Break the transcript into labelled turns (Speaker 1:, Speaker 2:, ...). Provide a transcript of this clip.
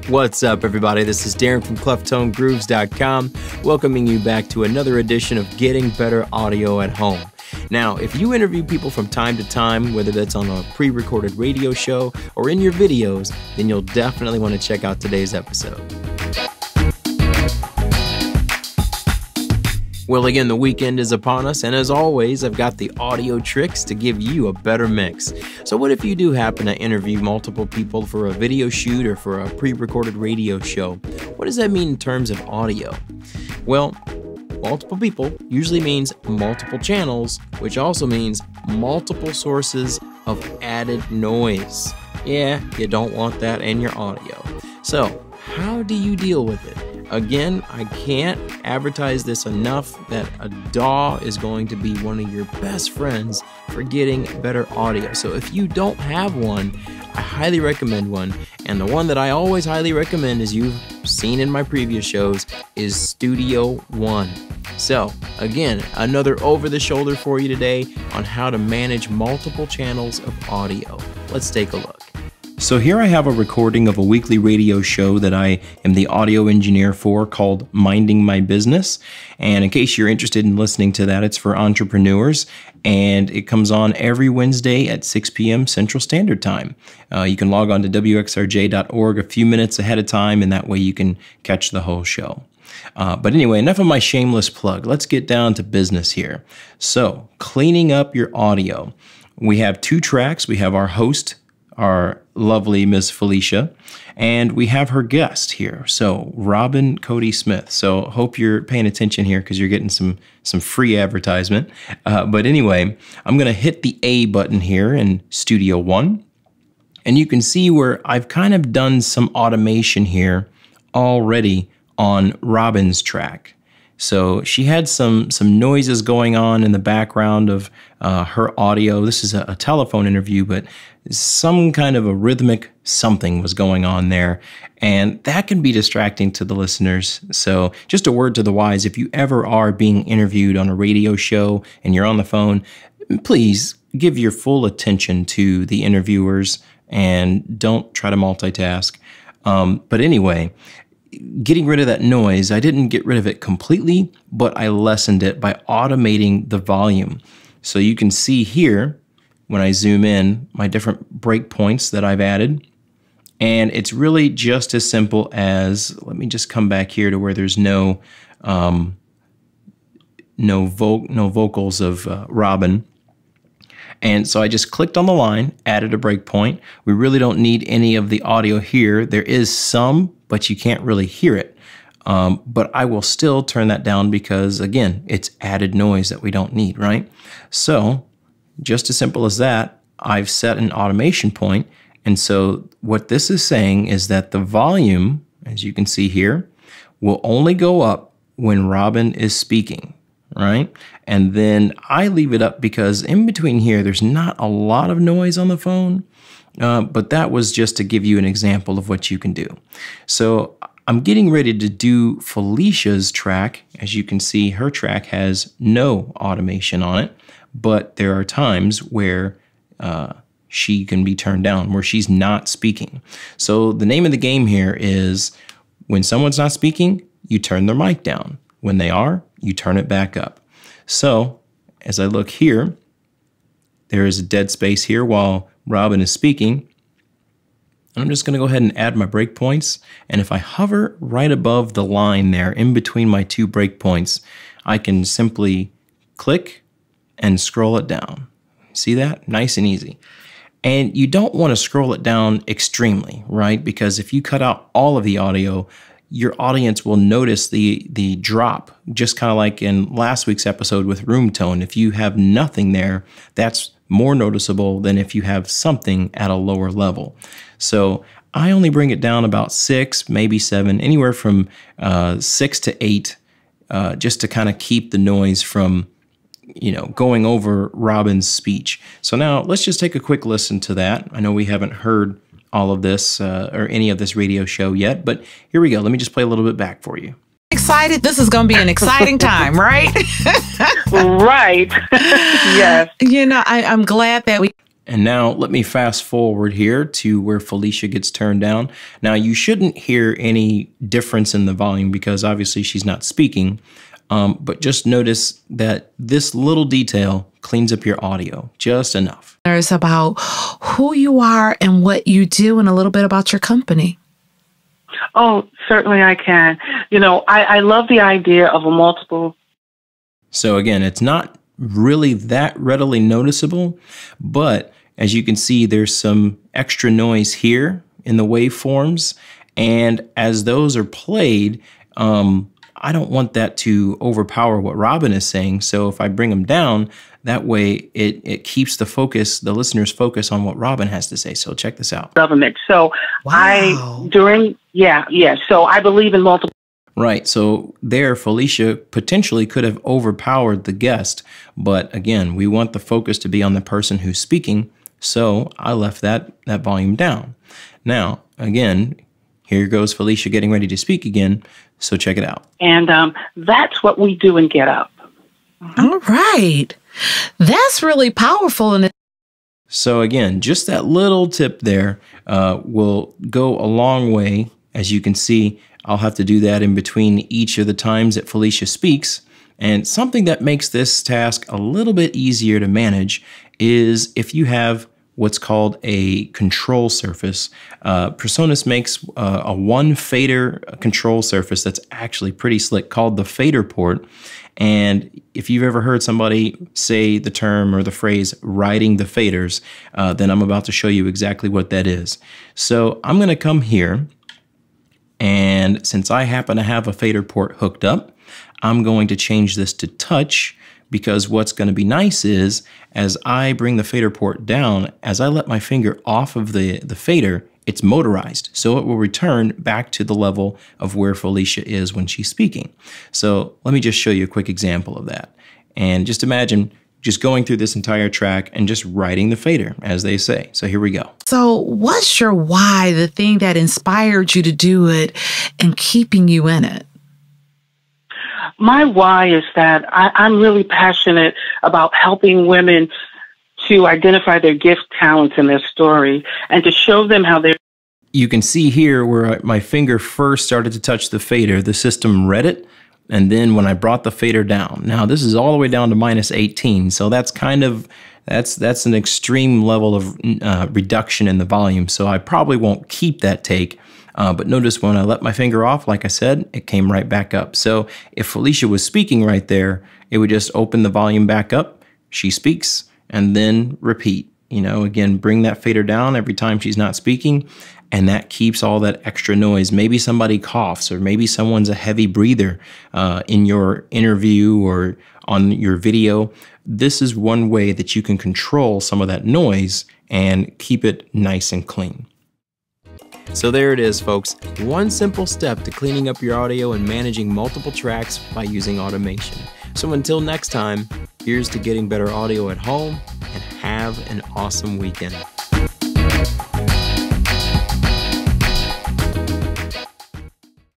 Speaker 1: What's up, everybody? This is Darren from ClefToneGrooves.com, welcoming you back to another edition of Getting Better Audio at Home. Now, if you interview people from time to time, whether that's on a pre-recorded radio show or in your videos, then you'll definitely want to check out today's episode. Well, again, the weekend is upon us, and as always, I've got the audio tricks to give you a better mix. So what if you do happen to interview multiple people for a video shoot or for a pre-recorded radio show? What does that mean in terms of audio? Well, multiple people usually means multiple channels, which also means multiple sources of added noise. Yeah, you don't want that in your audio. So, how do you deal with it? Again, I can't advertise this enough that a DAW is going to be one of your best friends for getting better audio. So if you don't have one, I highly recommend one. And the one that I always highly recommend, as you've seen in my previous shows, is Studio One. So again, another over-the-shoulder for you today on how to manage multiple channels of audio. Let's take a look. So here I have a recording of a weekly radio show that I am the audio engineer for called Minding My Business. And in case you're interested in listening to that, it's for entrepreneurs. And it comes on every Wednesday at 6 p.m. Central Standard Time. You can log on to wxrj.org a few minutes ahead of time, and that way you can catch the whole show. But anyway, enough of my shameless plug. Let's get down to business here. So, cleaning up your audio. We have two tracks. We have our host, our lovely Miss Felicia, and we have her guest here, so Robin Cody Smith. So hope you're paying attention here because you're getting some free advertisement. But anyway, I'm going to hit the A button here in Studio One, and you can see where I've kind of done some automation here already on Robin's track. So she had some noises going on in the background of her audio. This is a telephone interview, but some kind of a rhythmic something was going on there, and that can be distracting to the listeners. So just a word to the wise, if you ever are being interviewed on a radio show and you're on the phone, please give your full attention to the interviewers and don't try to multitask. But anyway, getting rid of that noise, I didn't get rid of it completely, but I lessened it by automating the volume. So you can see here, when I zoom in, my different breakpoints that I've added. And it's really just as simple as, let me just come back here to where there's no vocals of Robin. And so I just clicked on the line, added a breakpoint. We really don't need any of the audio here. There is some, but you can't really hear it. But I will still turn that down because, again, it's added noise that we don't need, right? So just as simple as that, I've set an automation point. And so what this is saying is that the volume, as you can see here, will only go up when Robin is speaking, right? And then I leave it up because in between here, there's not a lot of noise on the phone. But that was just to give you an example of what you can do. So I'm getting ready to do Felicia's track. As you can see, her track has no automation on it, but there are times where she can be turned down, where she's not speaking. So the name of the game here is when someone's not speaking, you turn their mic down. When they are, you turn it back up. So as I look here, there is a dead space here while Robin is speaking. And I'm just going to go ahead and add my breakpoints. And if I hover right above the line there, in between my two breakpoints, I can simply click and scroll it down. See that? Nice and easy. And you don't want to scroll it down extremely, right? Because if you cut out all of the audio, your audience will notice the drop, just kind of like in last week's episode with room tone. If you have nothing there, that's more noticeable than if you have something at a lower level. So I only bring it down about 6, maybe 7, anywhere from 6 to 8, just to kind of keep the noise from, going over Robin's speech. So now let's just take a quick listen to that. I know we haven't heard all of this or any of this radio show yet, but here we go. Let me just play a little bit back for you.
Speaker 2: Excited? This is going to be an exciting time, right?
Speaker 3: Right. Yes.
Speaker 2: I'm glad that we
Speaker 1: And now let me fast forward here to where Felicia gets turned down. Now you shouldn't hear any difference in the volume because obviously she's not speaking, but just notice that this little detail cleans up your audio just enough.
Speaker 2: There's about who you are and what you do and a little bit about your company.
Speaker 3: Oh, certainly I can. You know, I love the idea of a multiple.
Speaker 1: So again, it's not really that readily noticeable, but as you can see, there's some extra noise here in the waveforms. And as those are played, I don't want that to overpower what Robin is saying. So if I bring them down, that way it keeps the focus, the listener's focus on what Robin has to say. So check this out.
Speaker 3: Government. So
Speaker 2: Wow.
Speaker 3: So I believe in multiple.
Speaker 1: Right. So there, Felicia potentially could have overpowered the guest. But again, we want the focus to be on the person who's speaking. So I left that volume down. Now, again, here goes Felicia getting ready to speak again. So check it out.
Speaker 3: And that's what we do in Get Up.
Speaker 2: All right. That's really powerful. And
Speaker 1: So again, just that little tip there will go a long way. As you can see, I'll have to do that in between each of the times that Felicia speaks. And something that makes this task a little bit easier to manage is if you have what's called a control surface. Presonus makes a one fader control surface that's actually pretty slick called the fader port. And if you've ever heard somebody say the term or the phrase riding the faders, then I'm about to show you exactly what that is. So I'm going to come here, and since I happen to have a fader port hooked up, I'm going to change this to touch, because what's going to be nice is as I bring the fader port down, as I let my finger off of the fader, it's motorized. So it will return back to the level of where Felicia is when she's speaking. So let me just show you a quick example of that. And just imagine just going through this entire track and just riding the fader, as they say. So here we go.
Speaker 2: so what's your why, the thing that inspired you to do it and keeping you in it?
Speaker 3: My why is that I'm really passionate about helping women to identify their gift, talents, and their story, and to show them how they're.
Speaker 1: You can see here where my finger first started to touch the fader, the system read it, and then when I brought the fader down. Now this is all the way down to -18, so that's kind of, that's an extreme level of reduction in the volume, so I probably won't keep that take. But notice when I let my finger off, like I said, it came right back up. So if Felicia was speaking right there, it would just open the volume back up. She speaks and then repeat. You know, again, bring that fader down every time she's not speaking. And that keeps all that extra noise. Maybe somebody coughs, or maybe someone's a heavy breather in your interview or on your video. This is one way that you can control some of that noise and keep it nice and clean. So there it is, folks. One simple step to cleaning up your audio and managing multiple tracks by using automation. So until next time, here's to getting better audio at home, and have an awesome weekend.